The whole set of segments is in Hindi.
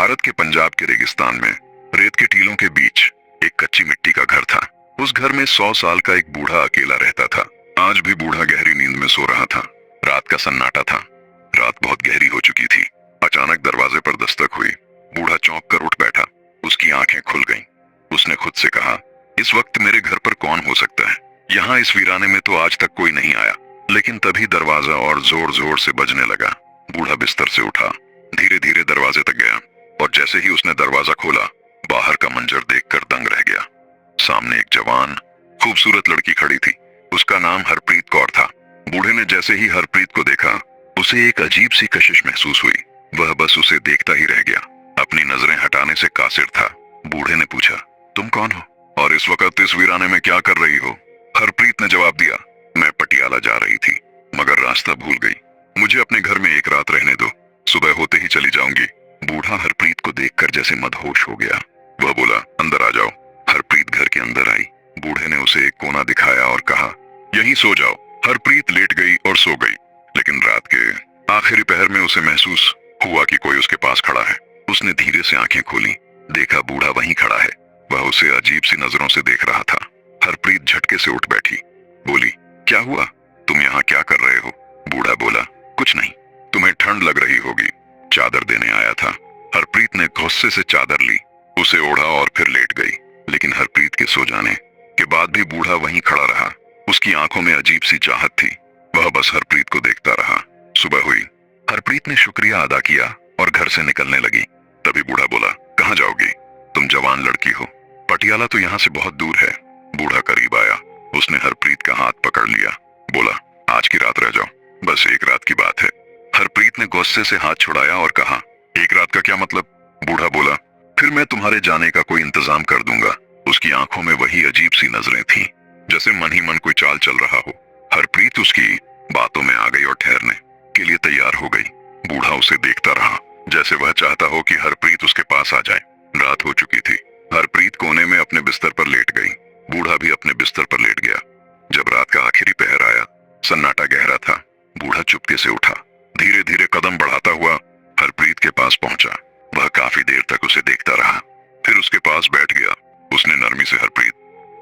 भारत के पंजाब के रेगिस्तान में रेत के टीलों के बीच एक कच्ची मिट्टी का घर था। उस घर में 100 साल का एक बूढ़ा अकेला रहता था। आज भी बूढ़ा गहरी नींद में सो रहा था। रात का सन्नाटा था। रात बहुत गहरी हो चुकी थी। अचानक दरवाजे पर दस्तक हुई। बूढ़ा चौंक कर उठ बैठा। उसकी आंखें खुल गईं। उसने खुद से कहा, इस वक्त मेरे घर पर कौन हो सकता है? यहाँ इस वीराने में तो आज तक कोई नहीं आया। लेकिन तभी दरवाजा और जोर जोर से बजने लगा। बूढ़ा बिस्तर से उठा, धीरे धीरे दरवाजे तक गया और जैसे ही उसने दरवाजा खोला, बाहर का मंजर देखकर दंग रह गया। सामने एक जवान, खूबसूरत लड़की खड़ी थी। उसका नाम हरप्रीत कौर था। बूढ़े ने जैसे ही हरप्रीत को देखा, उसे एक अजीब सी कशिश महसूस हुई। वह बस उसे देखता ही रह गया। अपनी नजरें हटाने से कासिर था। बूढ़े ने पूछा, तुम कौन हो और इस वक्त इस वीराने में क्या कर रही हो? हरप्रीत ने जवाब दिया, मैं पटियाला जा रही थी, मगर रास्ता भूल गई। मुझे अपने घर में एक रात रहने दो, सुबह होते ही चली जाऊंगी। बूढ़ा हरप्रीत को देखकर जैसे मदहोश हो गया। वह बोला, अंदर आ जाओ। हरप्रीत घर के अंदर आई। बूढ़े ने उसे एक कोना दिखाया और कहा, यहीं सो जाओ। हरप्रीत लेट गई और सो गई। लेकिन रात के आखिरी पहर में उसे महसूस हुआ कि कोई उसके पास खड़ा है। उसने धीरे से आंखें खोली। देखा बूढ़ा वहीं खड़ा है। वह उसे अजीब सी नजरों से देख रहा था। हरप्रीत झटके से उठ बैठी। बोली, क्या हुआ? तुम यहाँ क्या कर रहे हो? बूढ़ा बोला, कुछ नहीं, तुम्हें ठंड लग रही होगी, चादर देने आया था। हरप्रीत ने गुस्से से चादर ली, उसे ओढ़ा और फिर लेट गई। लेकिन हरप्रीत के सो जाने के बाद भी बूढ़ा वहीं खड़ा रहा। उसकी आंखों में अजीब सी चाहत थी। वह बस हरप्रीत को देखता रहा। सुबह हुई। हरप्रीत ने शुक्रिया अदा किया और घर से निकलने लगी। तभी बूढ़ा बोला, कहाँ जाओगी? तुम जवान लड़की हो, पटियाला तो यहाँ से बहुत दूर है। बूढ़ा करीब आया। उसने हरप्रीत का हाथ पकड़ लिया। बोला, आज की रात रह जाओ, बस एक रात की बात है। हरप्रीत ने गुस्से से हाथ छुड़ाया और कहा, एक रात का क्या मतलब? बूढ़ा बोला, फिर मैं तुम्हारे जाने का कोई इंतजाम कर दूंगा। उसकी आंखों में वही अजीब सी नजरें थीं, जैसे मन ही मन कोई चाल चल रहा हो। हरप्रीत उसकी बातों में आ गई और ठहरने के लिए तैयार हो गई। बूढ़ा उसे देखता रहा, जैसे वह चाहता हो कि हरप्रीत उसके पास आ जाए। रात हो चुकी थी। हरप्रीत कोने में अपने बिस्तर पर लेट गई। बूढ़ा भी अपने बिस्तर पर लेट गया। जब रात का आखिरी पहर आया, सन्नाटा गहरा था। बूढ़ा चुपके से उठा, धीरे धीरे कदम बढ़ाता हुआ हरप्रीत के पास पहुंचा। वह काफी देर तक उसे देखता रहा, फिर उसके पास बैठ गया। उसने नरमी से हरप्रीत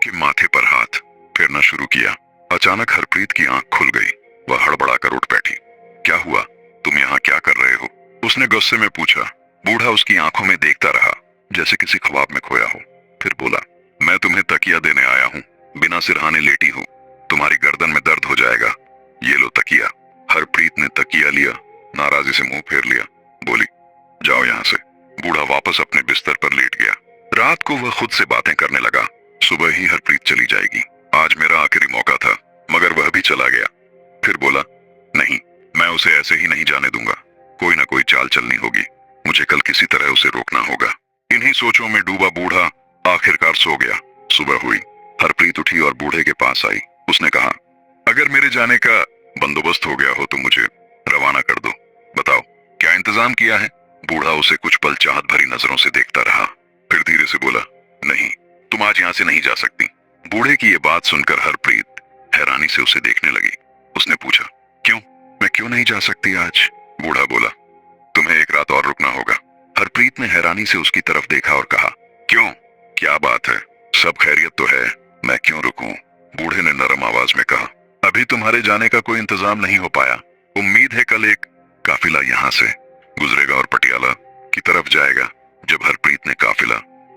के माथे पर हाथ फेरना शुरू किया। अचानक हरप्रीत की आंख खुल गई। वह हड़बड़ाकर उठ बैठी। क्या हुआ? तुम यहाँ क्या कर रहे हो? उसने गुस्से में पूछा। बूढ़ा उसकी आंखों में देखता रहा, जैसे किसी ख्वाब में खोया हो। फिर बोला, मैं तुम्हें तकिया देने आया हूँ। बिना सिरहाने लेटी हूँ, तुम्हारी गर्दन में दर्द हो जाएगा। ये लो तकिया। हरप्रीत ने तकिया लिया, नाराजी से मुंह फेर लिया। बोली, जाओ यहाँ से। बूढ़ा वापस अपने बिस्तर पर लेट गया। रात को वह खुद से बातें करने लगा। सुबह ही हरप्रीत चली जाएगी, आज मेरा आखिरी मौका था। मगर वह भी चला गया। फिर बोला, नहीं, मैं उसे ऐसे ही नहीं जाने दूंगा। कोई ना कोई चाल चलनी होगी। मुझे कल किसी तरह उसे रोकना होगा। इन्हीं सोचों में डूबा बूढ़ा आखिरकार सो गया। सुबह हुई। हरप्रीत उठी और बूढ़े के पास आई। उसने कहा, अगर मेरे जाने का बंदोबस्त हो गया हो तो मुझे रवाना कर दो। बताओ, क्या इंतजाम किया है? बूढ़ा उसे कुछ पल चाहत भरी नजरों से देखता रहा, फिर धीरे से बोला, नहीं, तुम आज यहाँ से नहीं जा सकती। बूढ़े की ये बात सुनकर हरप्रीत हैरानी से उसे देखने लगी। उसने पूछा, क्यों? मैं क्यों नहीं जा सकती आज? बूढ़ा बोला, तुम्हें एक रात और रुकना होगा। हरप्रीत ने हैरानी से उसकी तरफ देखा और कहा, क्यों? क्या बात है? सब खैरियत तो है, मैं क्यों रुकूं? बूढ़े ने नरम आवाज में कहा, अभी तुम्हारे जाने का कोई इंतजाम नहीं हो पाया। उम्मीद है कल एक काफिला यहाँ से गुजरेगा और पटियाला की तरफ जाएगा। जब हरप्रीत ने काफिला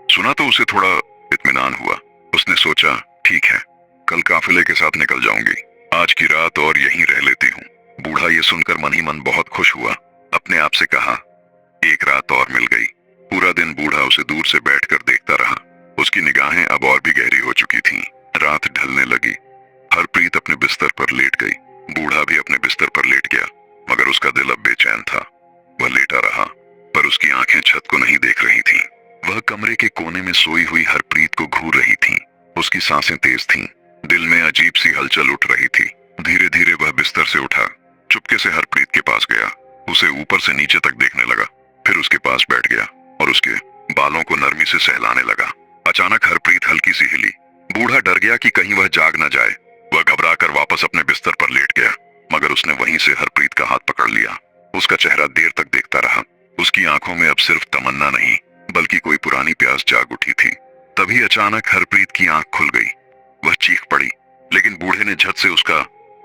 सुना तो उसे थोड़ा इत्मीनान हुआ। उसने सोचा, ठीक है, कल काफिले के साथ निकल जाऊंगी। आज की रात और यहीं रह लेती हूँ। बूढ़ा ये सुनकर मन ही मन बहुत खुश हुआ। अपने आप से कहा, एक रात और मिल गई। पूरा दिन बूढ़ा उसे दूर से बैठकर देखता रहा। उसकी निगाहें अब और भी गहरी हो चुकी थीं। रात ढलने लगी। हरप्रीत अपने बिस्तर पर लेट गई। बूढ़ा भी अपने बिस्तर पर लेट गया, मगर उसका दिल अब बेचैन था। वह लेटा रहा, पर उसकी आंखें छत को नहीं देख रही थीं। वह कमरे के कोने में सोई हुई हरप्रीत को घूर रही थीं। उसकी सांसें तेज थीं। दिल में अजीब सी हलचल उठ रही थी। धीरे धीरे वह बिस्तर से उठा, चुपके से हरप्रीत के पास गया, उसे ऊपर से नीचे तक देखने लगा, फिर उसके पास बैठ गया और उसके बालों को नरमी से सहलाने लगा। अचानक हरप्रीत हल्की सी हिली। बूढ़ा डर गया कि कहीं वह जाग न जाए। वह घबराकर वापस अपने बिस्तर पर लेट गया, मगर उसने वहीं से हरप्रीत का हाथ पकड़ लिया। उसका चेहरा देर तक देखता रहा, उसकी आंखों में अब सिर्फ तमन्ना नहीं बल्कि कोई पुरानी प्यास जाग उठी थी। तभी अचानक हरप्रीत की आंख खुल गई। वह चीख पड़ी, लेकिन बूढ़े ने झट से उसका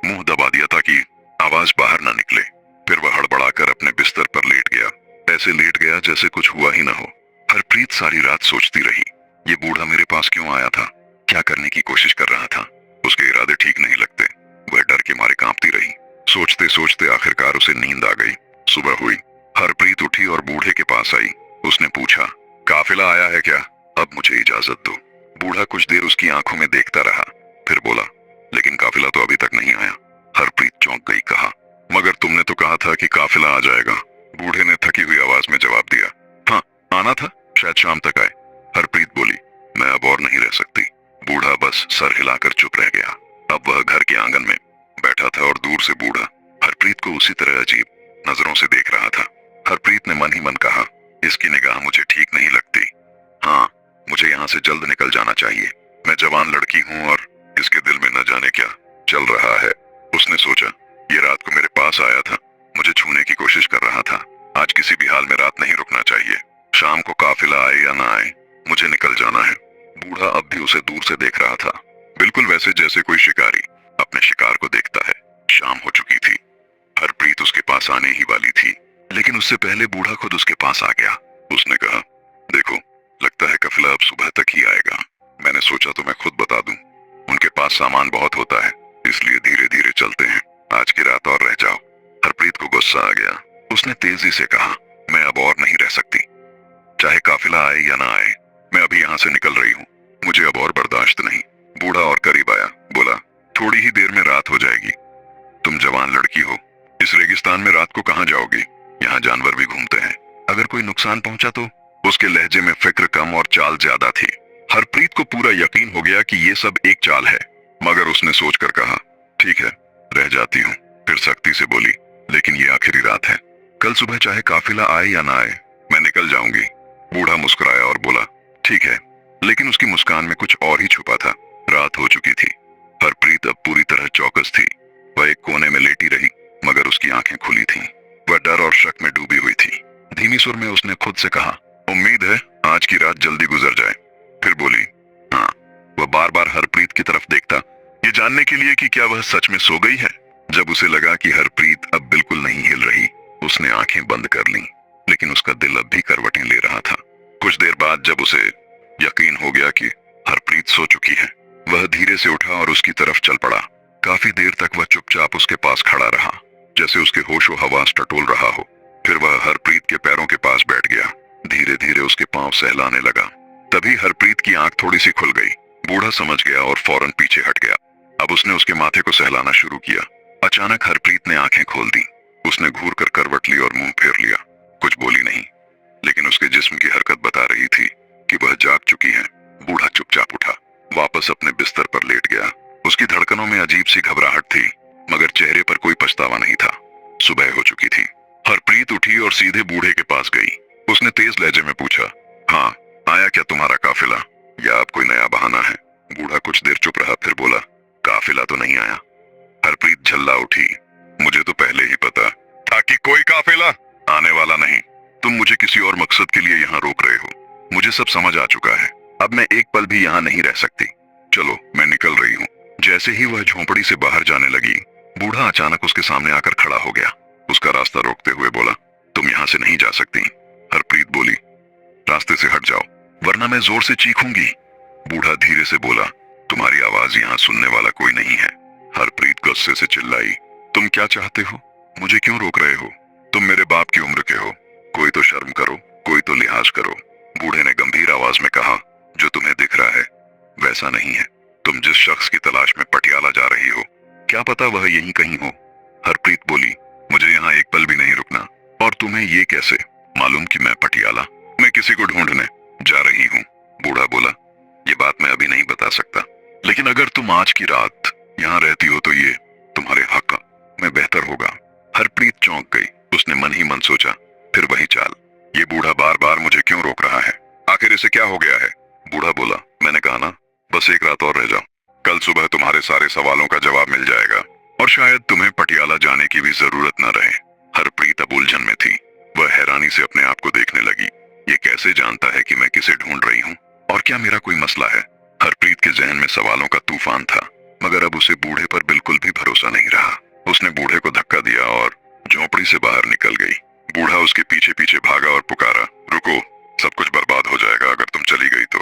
मुंह दबा दिया ताकि आवाज बाहर ना निकले। फिर वह हड़बड़ाकर अपने बिस्तर पर लेट गया, ऐसे लेट गया जैसे कुछ हुआ ही ना हो। हरप्रीत सारी रात सोचती रही, ये बूढ़ा मेरे पास क्यों आया था, क्या करने की कोशिश कर रहा था। उसके इरादे ठीक नहीं लगते। वह डर के मारे कांपती रही। सोचते सोचते आखिरकार उसे नींद आ गई। सुबह हुई। हरप्रीत उठी और बूढ़े के पास आई। उसने पूछा, काफिला आया है क्या? अब मुझे इजाजत दो। बूढ़ा कुछ देर उसकी आंखों में देखता रहा, फिर बोला, लेकिन काफिला तो अभी तक नहीं आया। हरप्रीत चौंक गई। कहा, मगर तुमने तो कहा था कि काफिला आ जाएगा। बूढ़े ने थकी हुई आवाज में जवाब दिया, हाँ आना था, शायद शाम तक आए। हरप्रीत बोली, मैं अब और नहीं रह सकती। बूढ़ा बस सर हिलाकर चुप रह गया। अब वह घर के आंगन में बैठा था और दूर से बूढ़ा हरप्रीत को उसी तरह अजीब नजरों से देख रहा था। हरप्रीत ने मन ही मन कहा, इसकी निगाह मुझे ठीक नहीं लगती। हाँ, मुझे यहाँ से जल्द निकल जाना चाहिए। मैं जवान लड़की हूँ और इसके दिल में न जाने क्या चल रहा है। उसने सोचा, ये रात को मेरे पास आया था, मुझे छूने की कोशिश कर रहा था। आज किसी भी हाल में रात नहीं रुकना चाहिए। शाम को काफिला आए या ना आए, मुझे निकल जाना है। बूढ़ा अब भी उसे दूर से देख रहा था, बिल्कुल वैसे जैसे कोई शिकारी अपने शिकार को देखता है। शाम हो चुकी थी। हरप्रीत उसके पास आने ही वाली थी, लेकिन उससे पहले बूढ़ा खुद उसके पास आ गया। उसने कहा, देखो, लगता है काफिला अब सुबह तक ही आएगा। मैंने सोचा तो मैं खुद बता दूं। उनके पास सामान बहुत होता है, इसलिए धीरे धीरे चलते हैं। आज की रात और रह जाओ। हरप्रीत को गुस्सा आ गया। उसने तेजी से कहा, मैं अब और नहीं रह सकती। चाहे काफिला आए या ना आए, मैं अभी यहाँ से निकल रही हूँ। मुझे अब और बर्दाश्त नहीं। बूढ़ा और करीब आया, बोला, थोड़ी ही देर में रात हो जाएगी। तुम जवान लड़की हो, इस रेगिस्तान में रात को कहाँ जाओगी? यहाँ जानवर भी घूमते हैं, अगर कोई नुकसान पहुंचा तो? उसके लहजे में फिक्र कम और चाल ज्यादा थी। हरप्रीत को पूरा यकीन हो गया कि ये सब एक चाल है, मगर उसने सोचकर कहा, ठीक है, रह जाती हूँ। फिर सख्ती से बोली, लेकिन ये आखिरी रात है। कल सुबह चाहे काफिला आए या ना आए, मैं निकल जाऊंगी। बूढ़ा मुस्कुराया और बोला, ठीक है, लेकिन उसकी मुस्कान में कुछ और ही छुपा था। रात हो चुकी थी। हरप्रीत अब पूरी तरह चौकस थी। वह एक कोने में लेटी रही, मगर उसकी आंखें खुली थीं। वह डर और शक में डूबी हुई थी। धीमी सुर में उसने खुद से कहा, उम्मीद है आज की रात जल्दी गुजर जाए। फिर बोली, हाँ। वह बार बार हरप्रीत की तरफ देखता, ये जानने के लिए कि क्या वह सच में सो गई है। जब उसे लगा कि हरप्रीत अब बिल्कुल नहीं हिल रही, उसने आंखें बंद कर लीं, लेकिन उसका दिल अब भी करवटें ले रहा था। कुछ देर बाद जब उसे यकीन हो गया कि हरप्रीत सो चुकी है, वह धीरे से उठा और उसकी तरफ चल पड़ा। काफी देर तक वह चुपचाप उसके पास खड़ा रहा, जैसे उसके होशो हवास टटोल रहा हो। फिर वह हरप्रीत के पैरों के पास बैठ गया। धीरे धीरे उसके पांव सहलाने लगा। तभी हरप्रीत की आंख थोड़ी सी खुल गई। बूढ़ा समझ गया और फौरन पीछे हट गया। अब उसने उसके माथे को सहलाना शुरू किया। अचानक हरप्रीत ने आंखें खोल दी। उसने घूर कर करवट ली और मुंह फेर लिया। कुछ बोली नहीं, लेकिन उसके जिस्म की हरकत बता रही थी कि वह जाग चुकी है। बूढ़ा चुपचाप उठा, वापस अपने बिस्तर पर लेट गया। उसकी धड़कनों में अजीब सी घबराहट थी, मगर चेहरे पर कोई पछतावा नहीं था। सुबह हो चुकी थी। हरप्रीत उठी और सीधे बूढ़े के पास गई। उसने तेज लहजे में पूछा, हाँ, आया क्या तुम्हारा काफिला, या अब कोई नया बहाना है? बूढ़ा कुछ देर चुप रहा, फिर बोला, काफिला तो नहीं आया। हरप्रीत झल्ला उठी, मुझे तो पहले ही पता था कि कोई काफिला आने वाला नहीं। तुम मुझे किसी और मकसद के लिए यहाँ रोक रहे हो। मुझे सब समझ आ चुका है। अब मैं एक पल भी यहाँ नहीं रह सकती। चलो, मैं निकल रही हूँ। जैसे ही वह झोंपड़ी से बाहर जाने लगी, बूढ़ा अचानक उसके सामने आकर खड़ा हो गया। उसका रास्ता रोकते हुए बोला, तुम यहाँ से नहीं जा सकती। हरप्रीत बोली, रास्ते से हट जाओ, वरना मैं जोर से चीखूंगी। बूढ़ा धीरे से बोला, तुम्हारी आवाज यहाँ सुनने वाला कोई नहीं है। हरप्रीत गुस्से से चिल्लाई, तुम क्या चाहते हो? मुझे क्यों रोक रहे हो? तुम मेरे बाप की उम्र के हो। कोई तो शर्म करो, कोई तो लिहाज करो। बूढ़े ने गंभीर आवाज में कहा, जो तुम्हें दिख रहा है वैसा नहीं है। तुम जिस शख्स की तलाश में पटियाला जा रही हो, क्या पता वह यहीं कहीं हो। हरप्रीत बोली, मुझे यहाँ एक पल भी नहीं रुकना। और तुम्हें ये कैसे मालूम कि मैं पटियाला? मैं किसी को ढूंढने जा रही हूँ। बूढ़ा बोला, ये बात मैं अभी नहीं बता सकता, लेकिन अगर तुम आज की रात यहाँ रहती हो तो ये तुम्हारे हक में बेहतर होगा। हरप्रीत चौंक गई। उसने मन ही मन सोचा, फिर वही चाल। ये बूढ़ा बार बार मुझे क्यों रोक रहा है? आखिर इसे क्या हो गया है? बूढ़ा बोला, मैंने कहा ना, बस एक रात और रह जाओ। कल सुबह तुम्हारे सारे सवालों का जवाब मिल जाएगा और शायद तुम्हें पटियाला जाने की भी जरूरत न रहे। हरप्रीत अब उलझन में थी। वह हैरानी से अपने आप को देखने लगी। ये कैसे जानता है कि मैं किसे ढूंढ रही हूँ और क्या मेरा कोई मसला है? हरप्रीत के जहन में सवालों का तूफान था, मगर अब उसे बूढ़े पर बिल्कुल भी भरोसा नहीं रहा। उसने बूढ़े को धक्का दिया और झोपड़ी से बाहर निकल गई। बूढ़ा उसके पीछे पीछे भागा और पुकारा, रुको, सब कुछ बर्बाद हो जाएगा अगर तुम चली गई तो।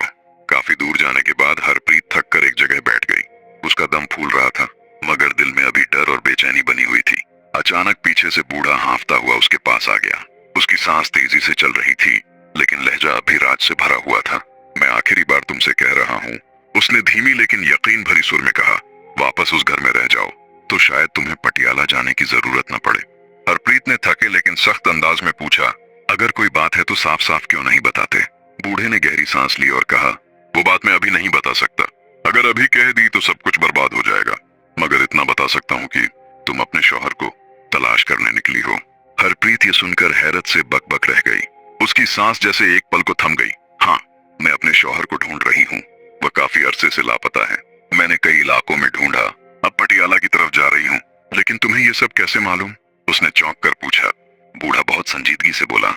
काफी दूर जाने के बाद हरप्रीत थक कर एक जगह बैठ गई। उसका दम फूल रहा था, मगर दिल में अभी डर और बेचैनी बनी हुई थी। अचानक पीछे से बूढ़ा हांफता हुआ उसके पास आ गया। उसकी सांस तेजी से चल रही थी, लेकिन लहजा अभी राज से भरा हुआ था। मैं आखिरी बार तुमसे कह रहा हूँ, उसने धीमी लेकिन यकीन भरी सुर में कहा। वापस उस घर में रह जाओ तो शायद तुम्हें पटियाला जाने की जरूरत न पड़े। हरप्रीत ने थके लेकिन सख्त अंदाज में पूछा, अगर कोई बात है तो साफ साफ क्यों नहीं बताते? बूढ़े ने गहरी सांस ली और कहा, वो बात मैं अभी नहीं बता सकता। अगर अभी कह दी तो सब कुछ बर्बाद हो जाएगा, मगर इतना बता सकता हूँ कि तुम अपने शौहर को तलाश करने निकली हो। हरप्रीत ये सुनकर हैरत से बक रह गई। उसकी सांस जैसे एक पल को थम गई। हाँ, मैं अपने शौहर को ढूंढ रही हूँ। वह काफी अरसे से लापता है। मैंने कई इलाकों में ढूंढा, अब पटियाला की तरफ जा रही हूँ। लेकिन तुम्हें ये सब कैसे मालूम? उसने चौंक कर पूछा। बूढ़ा बहुत संजीदगी से बोला,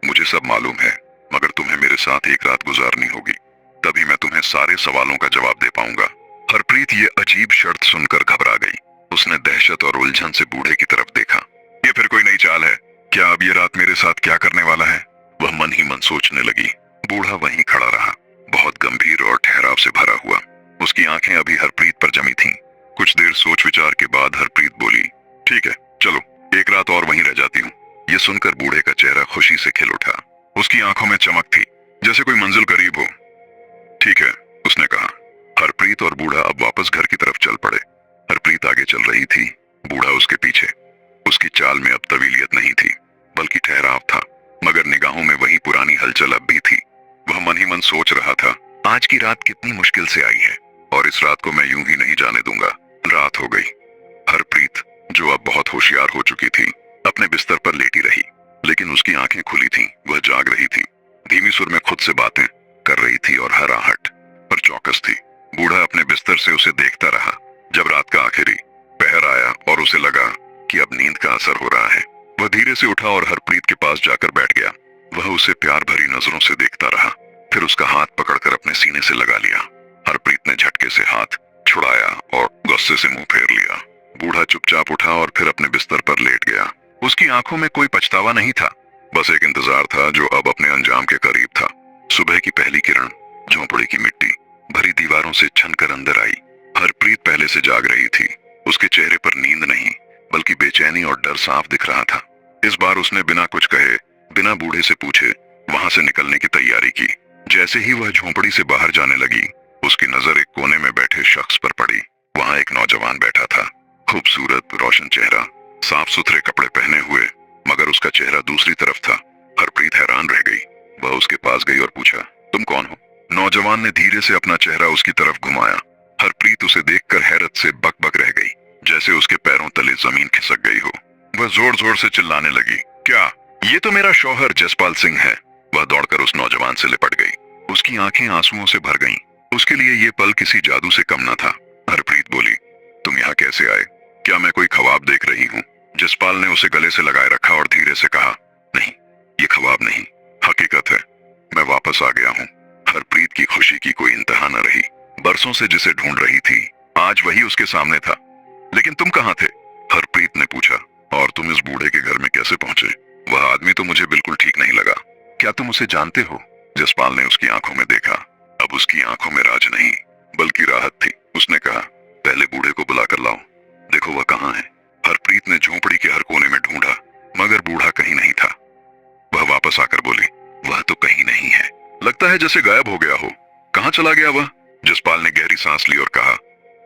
मुझे सब मालूम है, मगर तुम्हें मेरे साथ एक रात गुजारनी होगी, तभी मैं तुम्हें सारे सवालों का जवाब दे पाऊंगा। हरप्रीत ये अजीब शर्त सुनकर घबरा गई। उसने दहशत और उलझन से बूढ़े की तरफ देखा। ये फिर कोई नई चाल है क्या? अब ये रात मेरे साथ क्या करने वाला है? वह मन ही मन सोचने लगी। बूढ़ा वहीं खड़ा रहा, बहुत गंभीर और ठहराव से भरा हुआ। उसकी आंखें अभी हरप्रीत पर जमी थीं। कुछ देर सोच विचार के बाद हरप्रीत बोली, ठीक है, चलो एक रात और वहीं रह जाती हूँ। ये सुनकर बूढ़े का चेहरा खुशी से खिल उठा। उसकी आंखों में चमक थी, जैसे कोई मंजिल करीब हो। ठीक है, उसने कहा। हरप्रीत और बूढ़ा अब वापस घर की तरफ चल पड़े। हरप्रीत आगे चल रही थी, बूढ़ा उसके पीछे। उसकी चाल में अब तवीलियत नहीं थी, बल्कि ठहराव था, मगर निगाहों में वही पुरानी हलचल अब भी थी। वह मन ही मन सोच रहा था, आज की रात कितनी मुश्किल से आई है और इस रात को मैं यूं ही नहीं जाने दूंगा। रात हो गई। हरप्रीत, जो अब बहुत होशियार हो चुकी थी, अपने बिस्तर पर लेटी रही, लेकिन उसकी आंखें खुली थीं। वह जाग रही थी, धीमी सुर में खुद से बातें कर रही थी और हर आहट पर चौकस थी। बूढ़ा अपने बिस्तर से उसे देखता रहा। जब रात का आखिरी पहर आया और उसे लगा कि अब नींद का असर हो रहा है, वह धीरे से उठा और हरप्रीत के पास जाकर बैठ गया। वह उसे प्यार भरी नजरों से देखता रहा, फिर उसका हाथ पकड़कर अपने सीने से लगा लिया। हरप्रीत ने झटके से हाथ छुड़ाया और गुस्से से मुंह फेर लिया। बूढ़ा चुपचाप उठा और फिर अपने बिस्तर पर लेट गया। उसकी आंखों में कोई पछतावा नहीं था, बस एक इंतजार था जो अब अपने अंजाम के करीब था। सुबह की पहली किरण झोंपड़ी की मिट्टी भरी दीवारों से छनकर अंदर आई। हरप्रीत पहले से जाग रही थी। उसके चेहरे पर नींद नहीं, बल्कि बेचैनी और डर साफ दिख रहा था। इस बार उसने बिना कुछ कहे, बिना बूढ़े से पूछे वहां से निकलने की तैयारी की। जैसे ही वह झोंपड़ी से बाहर जाने लगी, उसकी नजर एक कोने में बैठे शख्स पर पड़ी। वहां एक नौजवान बैठा था, खूबसूरत रोशन चेहरा, साफ सुथरे कपड़े पहने हुए, मगर उसका चेहरा दूसरी तरफ था। हरप्रीत हैरान रह गई। वह उसके पास गई और पूछा, तुम कौन हो? नौजवान ने धीरे से अपना चेहरा उसकी तरफ घुमाया। हरप्रीत उसे देखकर हैरत से बक रह गई, जैसे उसके पैरों तले जमीन खिसक गई हो। वह जोर जोर से चिल्लाने लगी, क्या? ये तो मेरा शौहर जसपाल सिंह है। वह दौड़कर उस नौजवान से लिपट गई। उसकी आंखें आंसुओं से भर गईं। उसके लिए ये पल किसी जादू से कम न था। हरप्रीत बोली, तुम यहाँ कैसे आए? क्या मैं कोई ख्वाब देख रही हूँ? जसपाल ने उसे गले से लगाए रखा और धीरे से कहा, नहीं, ये ख्वाब नहीं, हकीकत है। मैं वापस आ गया हूँ। हरप्रीत की खुशी की कोई इंतहा न रही। बरसों से जिसे ढूंढ रही थी, आज वही उसके सामने था। लेकिन तुम कहाँ थे? हरप्रीत ने पूछा। और तुम इस बूढ़े के घर में कैसे पहुंचे? वह आदमी तो मुझे बिल्कुल ठीक नहीं लगा। क्या तुम उसे जानते हो? जसपाल ने उसकी आंखों में देखा। अब उसकी आंखों में राज नहीं, बल्कि राहत थी। उसने कहा, पहले बूढ़े को बुलाकर लाओ, देखो वह कहाँ है। हरप्रीत ने झोंपड़ी के हर कोने में ढूंढा, मगर बूढ़ा कहीं नहीं था। वह वापस आकर बोली, वह तो कहीं नहीं है, लगता है जैसे गायब हो गया हो। कहाँ चला गया वह? जसपाल ने गहरी सांस ली और कहा,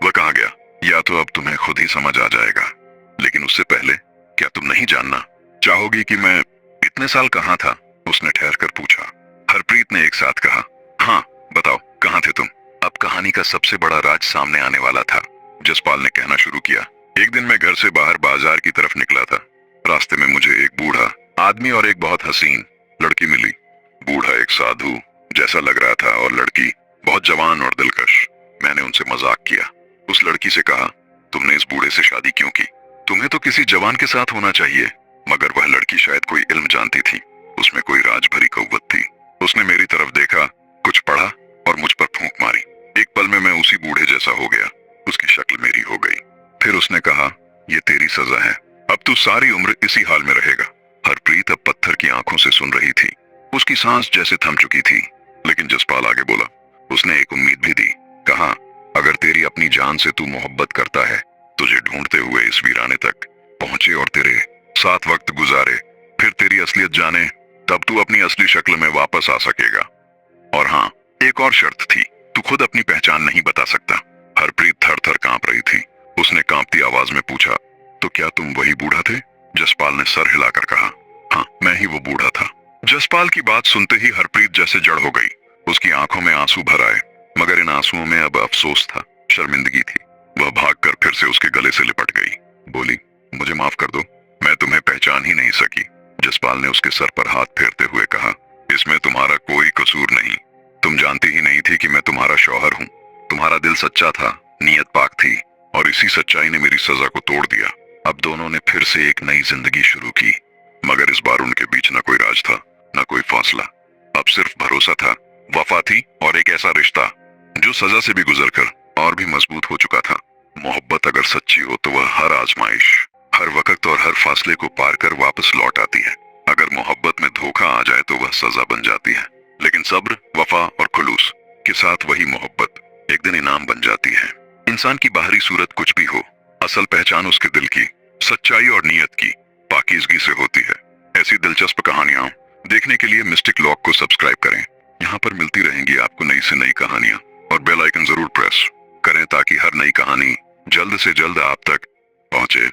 वह कहाँ गया या तो अब तुम्हें खुद ही समझ आ जाएगा, लेकिन उससे पहले क्या तुम नहीं जानना चाहोगी कि मैं इतने साल कहाँ था? उसने ठहर कर पूछा। हरप्रीत ने एक साथ कहा, हाँ बताओ, कहाँ थे तुम? अब कहानी का सबसे बड़ा राज सामने आने वाला था। जसपाल ने कहना शुरू किया, एक दिन मैं घर से बाहर बाजार की तरफ निकला था। रास्ते में मुझे एक बूढ़ा आदमी और एक बहुत हसीन लड़की मिली। बूढ़ा एक साधु जैसा लग रहा था और लड़की बहुत जवान और दिलकश। मैंने उनसे मजाक किया। उस लड़की से कहा, तुमने इस बूढ़े से शादी क्यों की? तुम्हें तो किसी जवान के साथ होना चाहिए। मगर वह लड़की शायद कोई इल्म जानती थी, उसमें कोई राज भरी कव्वत थी। उसने मेरी तरफ देखा, कुछ पढ़ा और मुझ पर फूंक मारी। एक पल में मैं उसी बूढ़े जैसा हो गया, उसकी शक्ल मेरी हो गई। फिर उसने कहा, ये तेरी सजा है, अब तू सारी उम्र इसी हाल में रहेगा। हरप्रीत अब पत्थर की आंखों से सुन रही थी, उसकी सांस जैसे थम चुकी थी। लेकिन जसपाल आगे बोला, उसने एक उम्मीद भी दी। कहा, अगर तेरी अपनी जान से तू मोहब्बत करता है, तुझे ढूंढते हुए इस वीराने तक पहुंचे और तेरे साथ वक्त गुजारे, फिर तेरी असलियत जाने, तब तू अपनी असली शक्ल में वापस आ सकेगा। और हाँ, एक और शर्त थी, तू खुद अपनी पहचान नहीं बता सकता। हरप्रीत थर थर कांप रही थी। उसने कांपती आवाज में पूछा, तो क्या तुम वही बूढ़ा थे? जसपाल ने सर हिलाकर कहा, हाँ, मैं ही वो बूढ़ा था। जसपाल की बात सुनते ही हरप्रीत जैसे जड़ हो गई। उसकी आंखों में आंसू भर आए, मगर इन आंसुओं में अब अफसोस था, शर्मिंदगी थी। वह भागकर फिर से उसके गले से लिपट गई। बोली, मुझे माफ कर दो, मैं तुम्हें पहचान ही नहीं सकी। जसपाल ने उसके सर पर हाथ फेरते हुए कहा, इसमें तुम्हारा कोई कसूर नहीं। तुम जानती ही नहीं थी कि मैं तुम्हारा शौहर हूँ। तुम्हारा दिल सच्चा था, नीयत पाक थी, और इसी सच्चाई ने मेरी सजा को तोड़ दिया। अब दोनों ने फिर से एक नई जिंदगी शुरू की, मगर इस बार उनके बीच न कोई राज था, न कोई फासला। अब सिर्फ भरोसा था, वफा थी, और एक ऐसा रिश्ता जो सजा से भी गुजरकर और भी मजबूत हो चुका था। मोहब्बत अगर सच्ची हो तो वह हर आजमाइश, हर वक्त और हर फासले को पार कर वापस लौट आती है। अगर मोहब्बत में धोखा आ जाए तो वह सजा बन जाती है, लेकिन सब्र, वफा और खुलूस के साथ वही मोहब्बत एक दिन इनाम बन जाती है। इंसान की बाहरी सूरत कुछ भी हो, असल पहचान उसके दिल की सच्चाई और नीयत की पाकीज़गी से होती है। ऐसी दिलचस्प कहानियां देखने के लिए मिस्टिक लॉग को सब्सक्राइब करें। यहाँ पर मिलती रहेंगी आपको नई से नई कहानियां, और बेल आइकन जरूर प्रेस करें ताकि हर नई कहानी जल्द से जल्द आप तक पहुंचे।